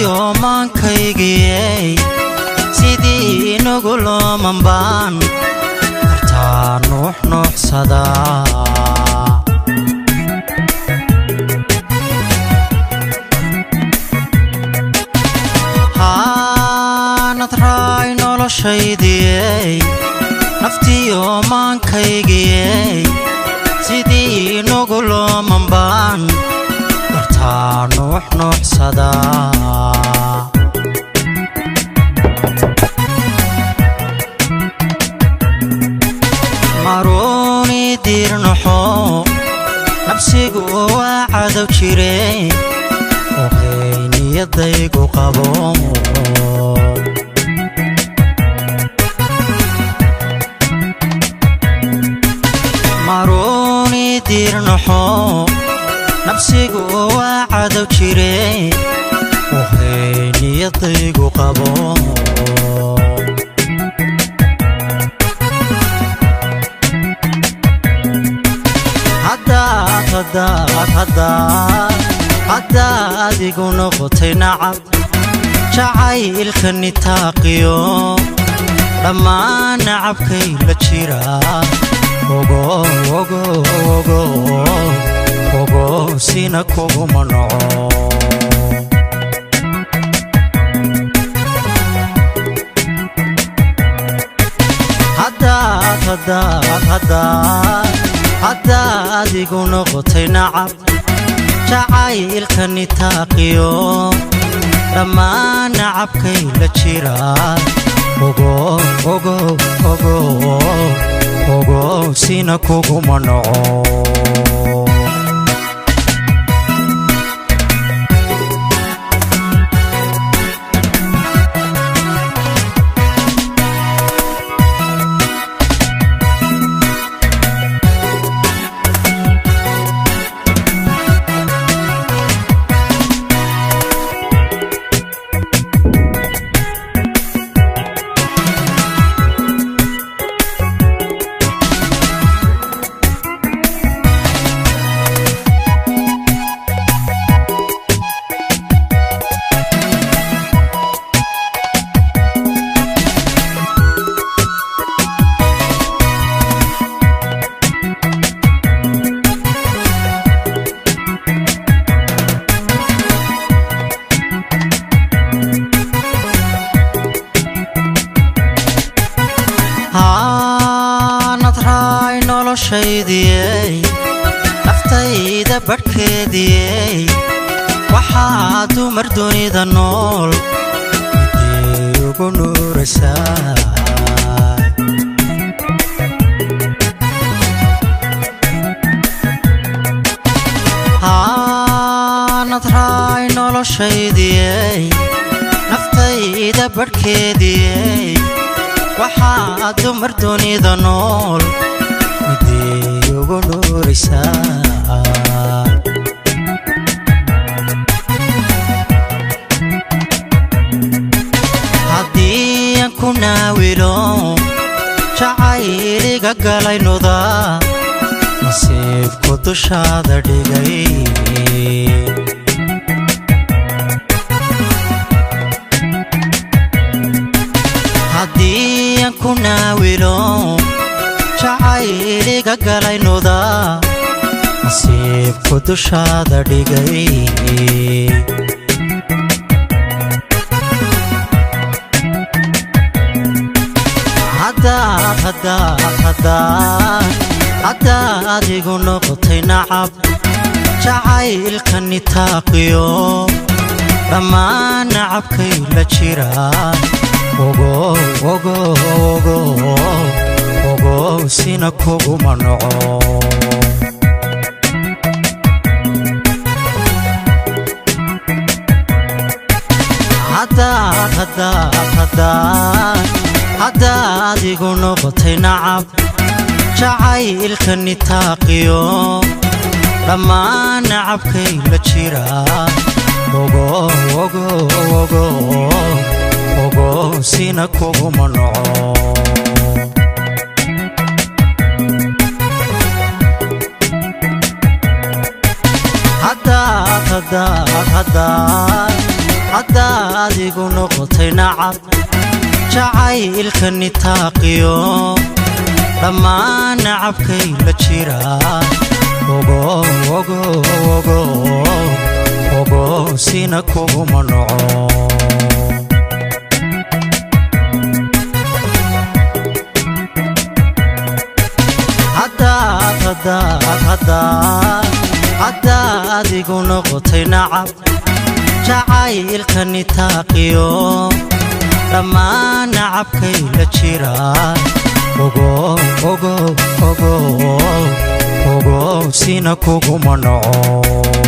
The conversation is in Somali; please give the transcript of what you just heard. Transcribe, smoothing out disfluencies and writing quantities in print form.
yoomaankaygiyey sidii inagu looman baan kartaa nuuxnuuxsadaa haanad raay noloshaydiyey naftii yoomaankaygiyey sidii inagu looman baan kartaa nuuxnuuxsadaa maruuni diirnaxo nafsigu waa cadow jire ohay niyadaygu qabo maruuni diirnaxo nafsigu waa cadow jire ohay niyadaygu qabo haddaad igu noqotay nacab jacaylka nitaaqiyo dhammaan nacabkay la jira ogo sina kuguma noco haddaad igu noqotay nacab jacaylka nitaaqiyo dhammaan nacabkay la jira ogo sina kuguma noco haanad raay noloshaydiyey naftayda badhkeediyey waxaa dumar dunida nool midii ugu nuuraysaa haanad raay noloshaydiyey naftayda badhkeediyey waxaa dumar dunida nool midii ugu nuuraysaa haddii aan ku naawilo jacayliga galaynuda nasiibku dushaada dhigay haddii aan ku naawilo jacayliga galaynuda nasiibku dushaada dhigay haddaad igu noqotay nacab jacaylka nitaaqiyo dhammaan nacabkay la jira ogo sina kuguma noco haddaad igu noqotay nacab jacaylka nitaaqiyo dhammaan nacabkay la jira ogo sina kuguma noco haddaad adigu noqotay nacab jacaylka nitaaqiyo dhammaan nacabkay la jira ogo sina kuguma noco hadda adigu noqotay nacab jacaylka nitaaqiyo dhammaan nacabkay la jira ogo sina kuguma noco